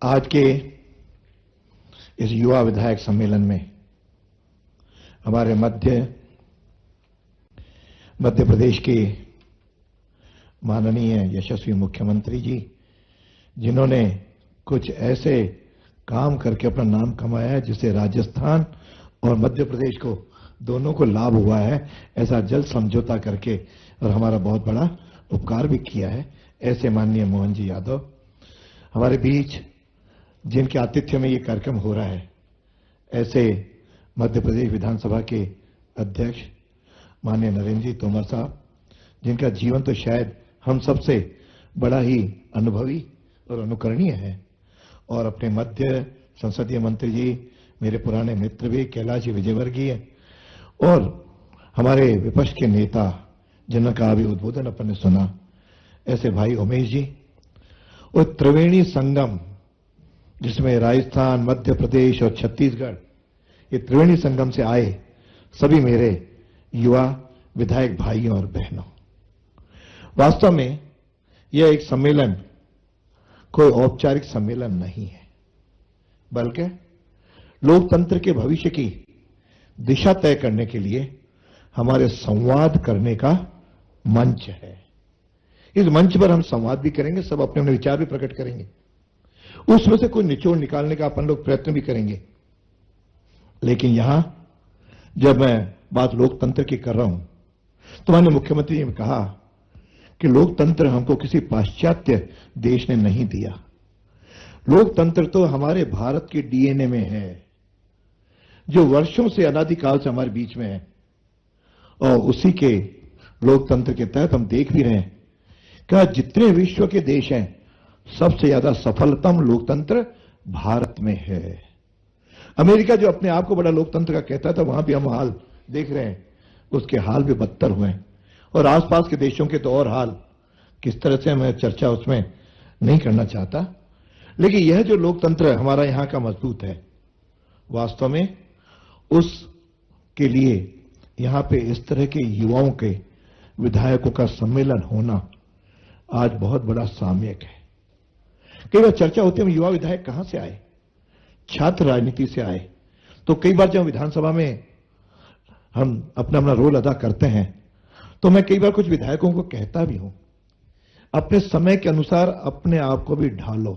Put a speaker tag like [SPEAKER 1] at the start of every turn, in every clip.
[SPEAKER 1] आज के इस युवा विधायक सम्मेलन में हमारे मध्य प्रदेश के माननीय यशस्वी मुख्यमंत्री जी, जिन्होंने कुछ ऐसे काम करके अपना नाम कमाया है जिससे राजस्थान और मध्य प्रदेश को दोनों को लाभ हुआ है, ऐसा जल समझौता करके और हमारा बहुत बड़ा उपकार भी किया है, ऐसे माननीय मोहन जी यादव हमारे बीच, जिनके आतिथ्य में ये कार्यक्रम हो रहा है, ऐसे मध्य प्रदेश विधानसभा के अध्यक्ष माननीय नरेंद्र जी तोमर साहब, जिनका जीवन तो शायद हम सबसे बड़ा ही अनुभवी और अनुकरणीय है, और अपने मध्य संसदीय मंत्री जी, मेरे पुराने मित्र भी कैलाश विजयवर्गीय, और हमारे विपक्ष के नेता जिनका अभी उद्बोधन अपन ने सुना, ऐसे भाई उमेश जी, और त्रिवेणी संगम जिसमें राजस्थान, मध्य प्रदेश और छत्तीसगढ़, ये त्रिवेणी संगम से आए सभी मेरे युवा विधायक भाइयों और बहनों, वास्तव में यह एक सम्मेलन कोई औपचारिक सम्मेलन नहीं है, बल्कि लोकतंत्र के भविष्य की दिशा तय करने के लिए हमारे संवाद करने का मंच है। इस मंच पर हम संवाद भी करेंगे, सब अपने अपने विचार भी प्रकट करेंगे, उसमें से कोई निचोड़ निकालने का अपन लोग प्रयत्न भी करेंगे। लेकिन यहां जब मैं बात लोकतंत्र की कर रहा हूं तो माननीय मुख्यमंत्री ने कहा कि लोकतंत्र हमको किसी पाश्चात्य देश ने नहीं दिया, लोकतंत्र तो हमारे भारत के डीएनए में है, जो वर्षों से अनादिकाल से हमारे बीच में है, और उसी के लोकतंत्र के तहत हम देख भी रहे हैं कि जितने विश्व के देश हैं, सबसे ज्यादा सफलतम लोकतंत्र भारत में है। अमेरिका जो अपने आप को बड़ा लोकतंत्र का कहता था, वहां भी हम हाल देख रहे हैं, उसके हाल भी बदतर हुए हैं, और आसपास के देशों के तो और हाल किस तरह से, मैं चर्चा उसमें नहीं करना चाहता। लेकिन यह जो लोकतंत्र हमारा यहां का मजबूत है, वास्तव में उसके लिए यहां पे इस तरह के युवाओं के विधायकों का सम्मेलन होना आज बहुत बड़ा सामयिक है। कई बार चर्चा होती है युवा विधायक कहां से आए, छात्र राजनीति से आए, तो कई बार जब विधानसभा में हम अपना अपना रोल अदा करते हैं तो मैं कई बार कुछ विधायकों को कहता भी हूं, अपने समय के अनुसार अपने आप को भी ढालो।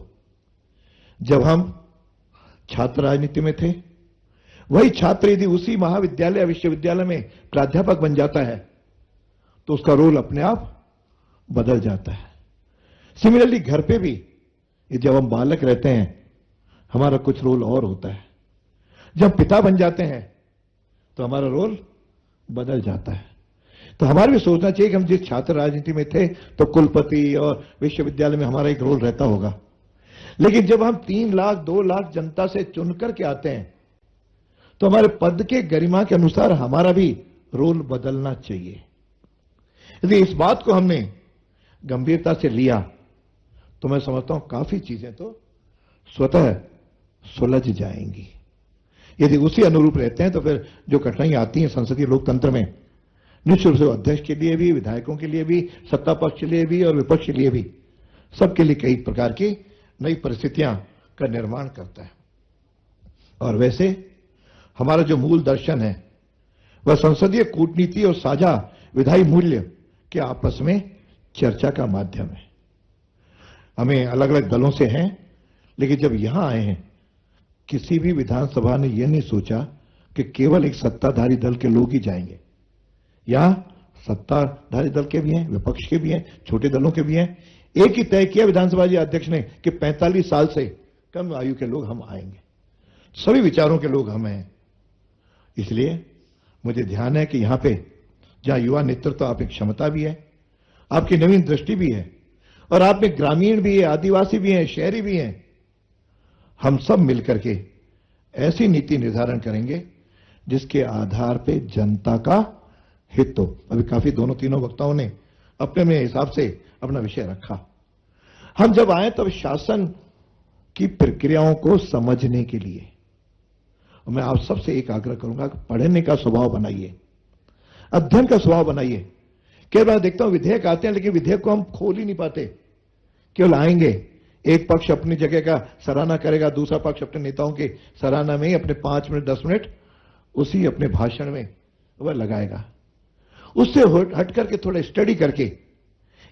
[SPEAKER 1] जब हम छात्र राजनीति में थे, वही छात्र यदि उसी महाविद्यालय या विश्वविद्यालय में प्राध्यापक बन जाता है तो उसका रोल अपने आप बदल जाता है। सिमिलरली घर पे भी जब हम बालक रहते हैं, हमारा कुछ रोल और होता है, जब पिता बन जाते हैं तो हमारा रोल बदल जाता है। तो हमारे भी सोचना चाहिए कि हम जिस छात्र राजनीति में थे तो कुलपति और विश्वविद्यालय में हमारा एक रोल रहता होगा, लेकिन जब हम 3 लाख 2 लाख जनता से चुन करके आते हैं तो हमारे पद के गरिमा के अनुसार हमारा भी रोल बदलना चाहिए। यदि इस बात को हमने गंभीरता से लिया तो मैं समझता हूं काफी चीजें तो स्वतः सुलझ जाएंगी। यदि उसी अनुरूप रहते हैं तो फिर जो कठिनाइयां आती हैं संसदीय लोकतंत्र में, निश्चित रूप से अध्यक्ष के लिए भी, विधायकों के लिए भी, सत्ता पक्ष के लिए भी और विपक्ष के लिए भी, सबके लिए कई प्रकार की नई परिस्थितियां का निर्माण करता है। और वैसे हमारा जो मूल दर्शन है वह संसदीय कूटनीति और साझा विधायी मूल्य के आपस में चर्चा का माध्यम है। हमें अलग अलग दलों से हैं, लेकिन जब यहां आए हैं, किसी भी विधानसभा ने यह नहीं सोचा कि केवल एक सत्ताधारी दल के लोग ही जाएंगे। यहां सत्ताधारी दल के भी हैं, विपक्ष के भी हैं, छोटे दलों के भी हैं। एक ही तय किया विधानसभा जी अध्यक्ष ने कि 45 साल से कम आयु के लोग हम आएंगे, सभी विचारों के लोग हम हैं। इसलिए मुझे ध्यान है कि यहां पे जहां युवा नेतृत्व, आप एक क्षमता भी है, आपकी नवीन दृष्टि भी है, और आप में ग्रामीण भी है, आदिवासी भी हैं, शहरी भी हैं। हम सब मिलकर के ऐसी नीति निर्धारण करेंगे जिसके आधार पे जनता का हित हो। अभी काफी दोनों तीनों वक्ताओं ने अपने अपने हिसाब से अपना विषय रखा। हम जब आए तब शासन की प्रक्रियाओं को समझने के लिए, और मैं आप सबसे एक आग्रह करूंगा कि पढ़ने का स्वभाव बनाइए, अध्ययन का स्वभाव बनाइए। कई बार देखता हूं विधेयक आते हैं लेकिन विधेयक को हम खोल ही नहीं पाते, केवल आएंगे, एक पक्ष अपनी जगह का सराहना करेगा, दूसरा पक्ष अपने नेताओं के सराहना में ही अपने 5 मिनट 10 मिनट उसी अपने भाषण में वह लगाएगा। उससे हट करके थोड़ा स्टडी करके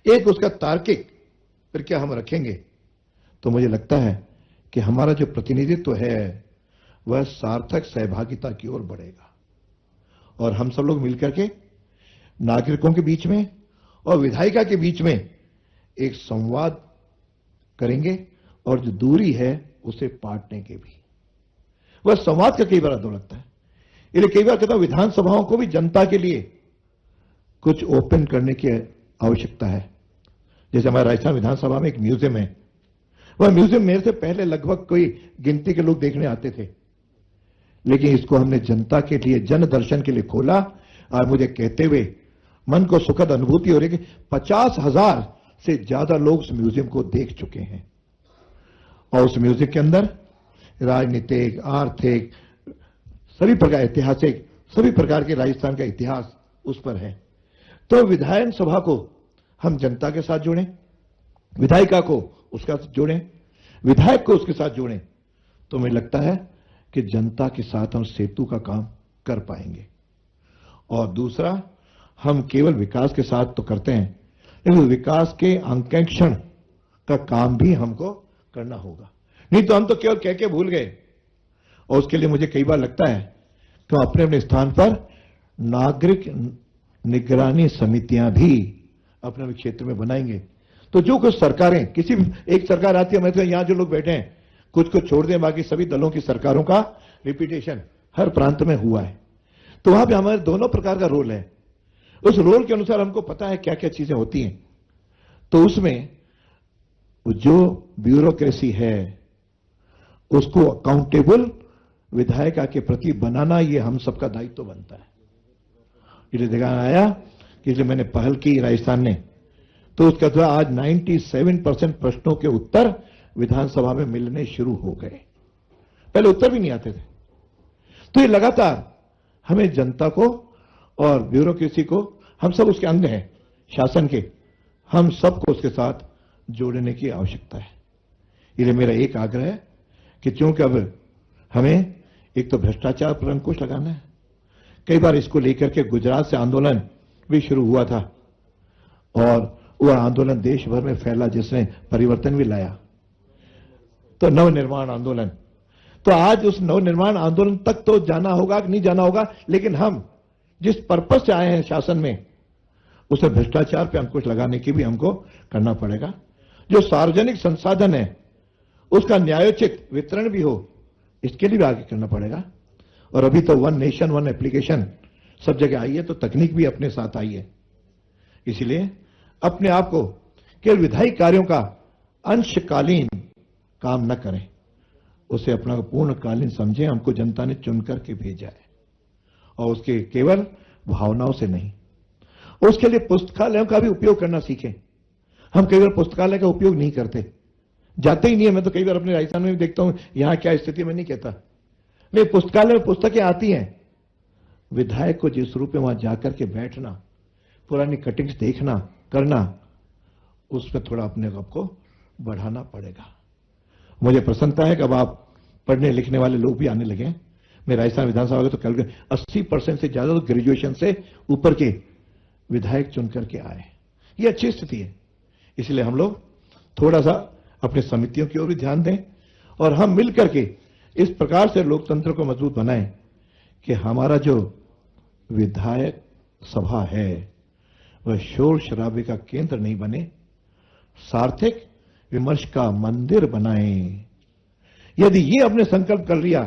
[SPEAKER 1] एक उसका तार्किक फिर क्या हम रखेंगे, तो मुझे लगता है कि हमारा जो प्रतिनिधित्व है वह सार्थक सहभागिता की ओर बढ़ेगा। और हम सब लोग मिलकर के नागरिकों के बीच में और विधायिका के बीच में एक संवाद करेंगे और जो दूरी है उसे पाटने के भी। वह संवाद का कई बार अधूरा लगता है, इसलिए कई बार कहता हूं विधानसभाओं को भी जनता के लिए कुछ ओपन करने की आवश्यकता है। जैसे हमारे राजस्थान विधानसभा में एक म्यूजियम है, वह म्यूजियम मेरे से पहले लगभग कोई गिनती के लोग देखने आते थे, लेकिन इसको हमने जनता के लिए जन दर्शन के लिए खोला और मुझे कहते हुए मन को सुखद अनुभूति हो रही है कि 50,000 से ज्यादा लोग उस म्यूजियम को देख चुके हैं। और उस म्यूजियम के अंदर राजनीतिक, आर्थिक, सभी प्रकार ऐतिहासिक, सभी प्रकार के राजस्थान का इतिहास उस पर है। तो विधानसभा को हम जनता के साथ जोड़ें, विधायिका को उसका जोड़ें, विधायक को उसके साथ जोड़ें, तो मुझे लगता है कि जनता के साथ हम सेतु का काम कर पाएंगे। और दूसरा, हम केवल विकास के साथ तो करते हैं, लेकिन विकास के अंकेक्षण का काम भी हमको करना होगा। नहीं तो हम तो केवल कह के भूल गए। और उसके लिए मुझे कई बार लगता है कि अपने अपने स्थान पर नागरिक निगरानी समितियां भी अपने अपने क्षेत्र में बनाएंगे। तो जो कुछ सरकारें, किसी भी एक सरकार आती है, मैं तो यहां जो लोग बैठे हैं कुछ को छोड़ दें, बाकी सभी दलों की सरकारों का रिपीटेशन हर प्रांत में हुआ है। तो वहां पे हमारे दोनों प्रकार का रोल है। उस रोल के अनुसार हमको पता है क्या क्या चीजें होती हैं। तो उसमें जो ब्यूरोक्रेसी है उसको अकाउंटेबल विधायिका के प्रति बनाना, ये हम सबका दायित्व बनता है। इसलिए देखा आया कि इसलिए मैंने पहल की राजस्थान ने, तो उसका तो आज 97% प्रश्नों के उत्तर विधानसभा में मिलने शुरू हो गए। पहले उत्तर भी नहीं आते थे। तो ये लगातार हमें जनता को और ब्यूरोक्रेसी को, हम सब उसके अंग हैं शासन के, हम सबको उसके साथ जोड़ने की आवश्यकता है। इसलिए मेरा एक आग्रह है कि चूंकि अब हमें एक तो भ्रष्टाचार पर अंकुश लगाना है, कई बार इसको लेकर के गुजरात से आंदोलन भी शुरू हुआ था और वह आंदोलन देश भर में फैला, जिसने परिवर्तन भी लाया, तो नवनिर्माण आंदोलन। तो आज उस नवनिर्माण आंदोलन तक तो जाना होगा कि नहीं जाना होगा, लेकिन हम जिस पर्पस से आए हैं शासन में, उसे भ्रष्टाचार पे अंकुश लगाने की भी हमको करना पड़ेगा। जो सार्वजनिक संसाधन है उसका न्यायोचित वितरण भी हो, इसके लिए भी आगे करना पड़ेगा। और अभी तो 1 नेशन 1 एप्लीकेशन सब जगह आई है, तो तकनीक भी अपने साथ आई है। इसलिए अपने आप को केवल विधायी कार्यों का अंशकालीन काम न करें, उसे अपना पूर्णकालीन समझें। हमको जनता ने चुन करके भेजा है और उसके केवल भावनाओं से नहीं। उसके लिए पुस्तकालयों का भी उपयोग करना सीखें। हम केवल पुस्तकालय का उपयोग नहीं करते, जाते ही नहीं है। मैं तो कई बार अपने राजस्थान में भी देखता हूं यहां क्या स्थिति में नहीं कहता, लेकिन पुस्तकालय में पुस्तकें आती हैं। विधायक को जिस रूप में वहां जाकर के बैठना, पुरानी कटिंग्स देखना, करना, उसमें थोड़ा अपने आप को बढ़ाना पड़ेगा। मुझे प्रसन्नता है कि अब आप पढ़ने लिखने वाले लोग भी आने लगे। मैं राजस्थान विधानसभा के तो कल 80% से ज्यादा तो ग्रेजुएशन से ऊपर के विधायक चुन करके आए। ये अच्छी स्थिति है। इसलिए हम लोग थोड़ा सा अपने समितियों की ओर भी ध्यान दें और हम मिलकर के इस प्रकार से लोकतंत्र को मजबूत बनाएं कि हमारा जो विधायक सभा है वह शोर शराबे का केंद्र नहीं बने, सार्थक विमर्श का मंदिर बनाएं। यदि ये अपने संकल्प कर लिया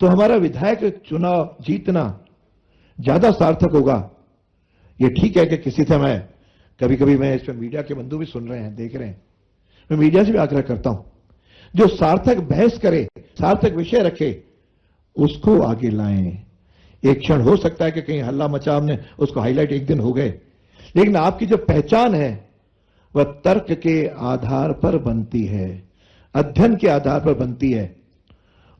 [SPEAKER 1] तो हमारा विधायक चुनाव जीतना ज्यादा सार्थक होगा। ये ठीक है कि किसी समय कभी कभी मैं इस पर मीडिया के बंधु भी सुन रहे हैं, देख रहे हैं, मैं मीडिया से भी आग्रह करता हूं जो सार्थक बहस करे, सार्थक विषय रखे, उसको आगे लाएं। एक क्षण हो सकता है कि कहीं हल्ला मचा, हमने उसको हाईलाइट, एक दिन हो गए, लेकिन आपकी जो पहचान है वह तर्क के आधार पर बनती है, अध्ययन के आधार पर बनती है।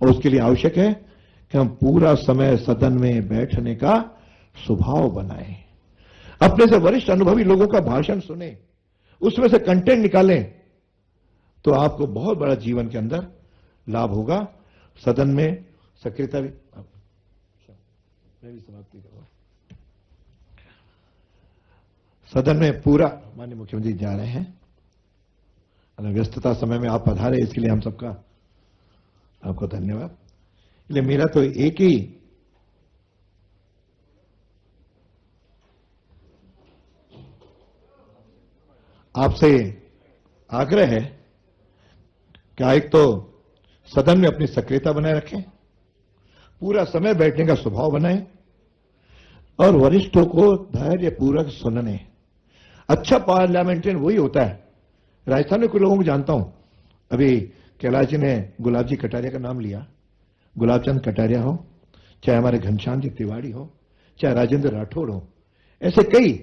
[SPEAKER 1] और उसके लिए आवश्यक है कि हम पूरा समय सदन में बैठने का स्वभाव बनाएं, अपने से वरिष्ठ अनुभवी लोगों का भाषण सुने, उसमें से कंटेंट निकालें, तो आपको बहुत बड़ा जीवन के अंदर लाभ होगा। सदन में सक्रियता भी, मैं भी समाप्ति करूंगा। सदन में पूरा माननीय मुख्यमंत्री जा रहे हैं, व्यस्तता समय में आप पधारे, इसके लिए हम सबका आपको धन्यवाद। इसलिए मेरा तो एक ही आपसे आग्रह है कि एक तो सदन में अपनी सक्रियता बनाए रखें, पूरा समय बैठने का स्वभाव बनाएं और वरिष्ठों को धैर्यपूर्वक सुनने। अच्छा पार्लियामेंटेरियन वही होता है। राजस्थान में कुछ लोगों को जानता हूं, अभी कैलाश जी ने गुलाब जी कटारिया का नाम लिया, गुलाब चंद कटारिया हो, चाहे हमारे घनश्याम जी तिवारी हो, चाहे राजेंद्र राठौड़ हो, ऐसे कई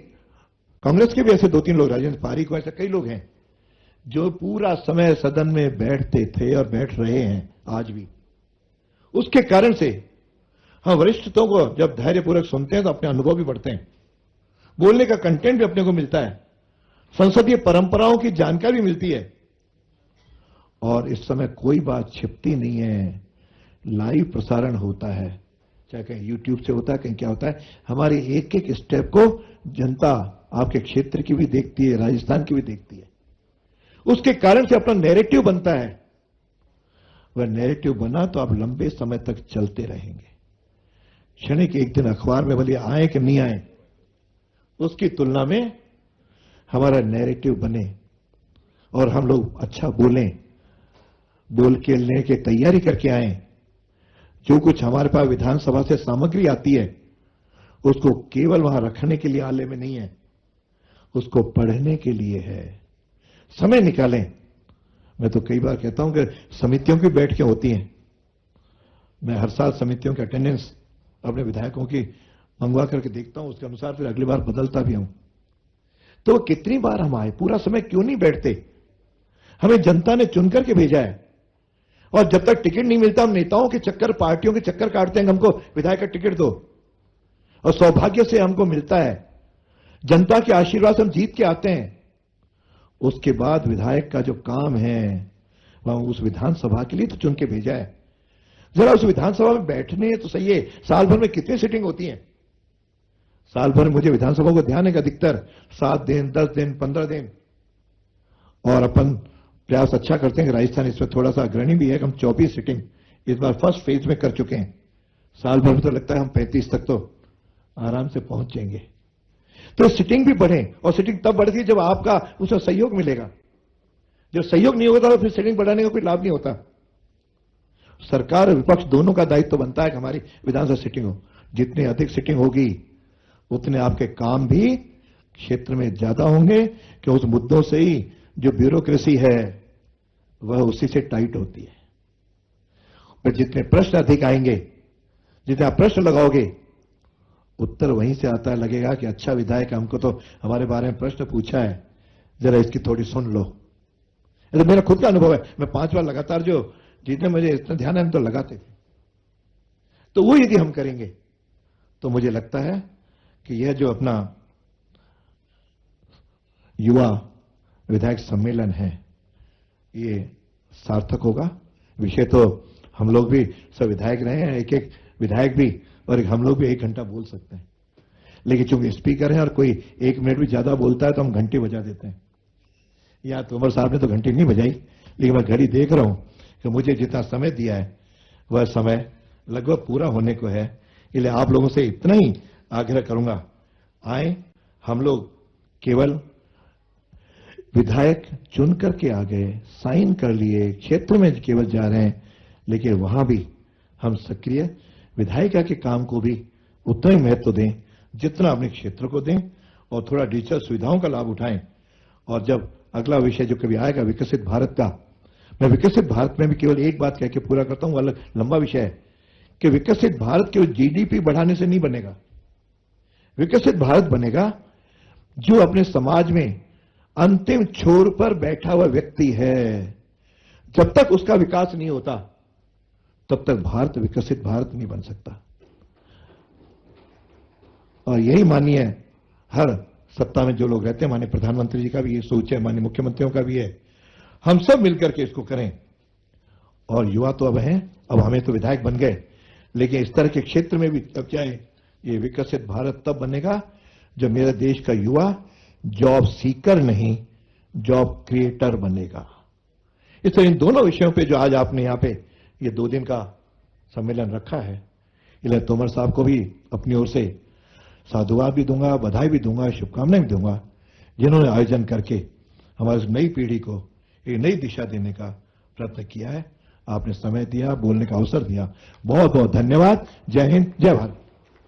[SPEAKER 1] कांग्रेस के भी ऐसे 2-3 लोग, राजेंद्र पारिक हो, ऐसे कई लोग हैं जो पूरा समय सदन में बैठते थे और बैठ रहे हैं आज भी। उसके कारण से हम वरिष्ठों को जब धैर्यपूर्वक सुनते हैं तो अपने अनुभव भी बढ़ते हैं, बोलने का कंटेंट भी अपने को मिलता है, संसदीय परंपराओं की जानकारी मिलती है। और इस समय कोई बात छिपती नहीं है, लाइव प्रसारण होता है, चाहे कहीं यूट्यूब से होता है, कहीं क्या होता है। हमारे एक एक स्टेप को जनता आपके क्षेत्र की भी देखती है, राजस्थान की भी देखती है। उसके कारण से अपना नैरेटिव बनता है। वह नैरेटिव बना तो आप लंबे समय तक चलते रहेंगे। क्षणिक एक दिन अखबार में भले आए कि नहीं आए, उसकी तुलना में हमारा नैरेटिव बने और हम लोग अच्छा बोलें, बोल के लेने की तैयारी करके आए। जो कुछ हमारे पास विधानसभा से सामग्री आती है उसको केवल वहां रखने के लिए आले में नहीं है, उसको पढ़ने के लिए है। समय निकालें। मैं तो कई बार कहता हूं कि समितियों की बैठकें होती हैं, मैं हर साल समितियों की अटेंडेंस अपने विधायकों की मंगवा करके देखता हूं, उसके अनुसार फिर अगली बार बदलता भी हूं। तो कितनी बार हम आए, पूरा समय क्यों नहीं बैठते? हमें जनता ने चुन करके भेजा है और जब तक टिकट नहीं मिलता हम नेताओं के चक्कर, पार्टियों के चक्कर काटते हैं, हमको विधायक का टिकट दो, और सौभाग्य से हमको मिलता है। जनता के आशीर्वाद से हम जीत के आते हैं। उसके बाद विधायक का जो काम है वह उस विधानसभा के लिए तो चुन के भेजा है। जरा उस विधानसभा में बैठने तो सही है। साल भर में कितनी सीटिंग होती है? साल भर मुझे विधानसभा को ध्यान है कि अधिकतर 7 दिन, 10 दिन, 15 दिन, और अपन प्रयास अच्छा करते हैं कि राजस्थान इसमें थोड़ा सा अग्रणी भी है कि हम 24 सीटिंग इस बार फर्स्ट फेज में कर चुके हैं। साल भर में तो लगता है हम 35 तक तो आराम से पहुंच जाएंगे। तो सिटिंग भी बढ़े, और सिटिंग तब बढ़ती है जब आपका उसमें सहयोग मिलेगा। जब सहयोग नहीं होता तो फिर सिटिंग बढ़ाने का कोई लाभ नहीं होता। सरकार और विपक्ष दोनों का दायित्व तो बनता है कि हमारी विधानसभा सिटिंग हो। जितनी अधिक सिटिंग होगी उतने आपके काम भी क्षेत्र में ज्यादा होंगे, कि उस मुद्दों से ही जो ब्यूरोक्रेसी है वह उसी से टाइट होती है। पर जितने प्रश्न अधिक आएंगे, जितने आप प्रश्न लगाओगे, उत्तर वहीं से आता है। लगेगा कि अच्छा विधायक, हमको तो हमारे बारे में प्रश्न पूछा है, जरा इसकी थोड़ी सुन लो। तो मेरा खुद का अनुभव है, मैं 5 बार लगातार जो जितने मुझे इतना ध्यान है हम तो लगाते थे। तो वो यदि हम करेंगे तो मुझे लगता है कि यह जो अपना युवा विधायक सम्मेलन है ये सार्थक होगा। विषय तो हम लोग भी सब विधायक रहे हैं, एक एक विधायक भी, और हम लोग भी 1 घंटा बोल सकते हैं, लेकिन चूंकि स्पीकर हैं और कोई 1 मिनट भी ज्यादा बोलता है तो हम घंटी बजा देते हैं। या तो उमर साहब ने तो घंटी नहीं बजाई, लेकिन मैं घड़ी देख रहा हूं कि मुझे जितना समय दिया है वह समय लगभग पूरा होने को है। इसलिए आप लोगों से इतना ही आग्रह करूंगा, आए। हम लोग केवल विधायक चुन करके आ गए, साइन कर लिए, क्षेत्र में केवल जा रहे हैं, लेकिन वहां भी हम सक्रिय विधायिका के काम को भी उतना ही महत्व दें जितना अपने क्षेत्र को दें, और थोड़ा डिजिटल सुविधाओं का लाभ उठाएं। और जब अगला विषय जो कभी आएगा विकसित भारत का, मैं विकसित भारत में भी केवल एक बात कह के पूरा करता हूं, अलग लंबा विषय है कि विकसित भारत केवल जीडीपी बढ़ाने से नहीं बनेगा। विकसित भारत बनेगा जो अपने समाज में अंतिम छोर पर बैठा हुआ व्यक्ति है। जब तक उसका विकास नहीं होता तब तक भारत विकसित भारत नहीं बन सकता। और यही मानिए हर सत्ता में जो लोग रहते हैं, माननीय प्रधानमंत्री जी का भी ये सोच है, माननीय मुख्यमंत्रियों का भी है, हम सब मिलकर के इसको करें। और युवा तो अब हैं, अब हमें तो विधायक बन गए, लेकिन इस तरह के क्षेत्र में भी अब क्या है, ये विकसित भारत तब बनेगा जब मेरे देश का युवा जॉब सीकर नहीं, जॉब क्रिएटर बनेगा। इसलिए इन दोनों विषयों पे जो आज आपने यहां पे ये 2 दिन का सम्मेलन रखा है, इसलिए तोमर साहब को भी अपनी ओर से साधुवाद भी दूंगा, बधाई भी दूंगा, शुभकामनाएं भी दूंगा, जिन्होंने आयोजन करके हमारी नई पीढ़ी को एक नई दिशा देने का प्रयत्न किया है। आपने समय दिया, बोलने का अवसर दिया, बहुत बहुत धन्यवाद। जय हिंद, जय भारत।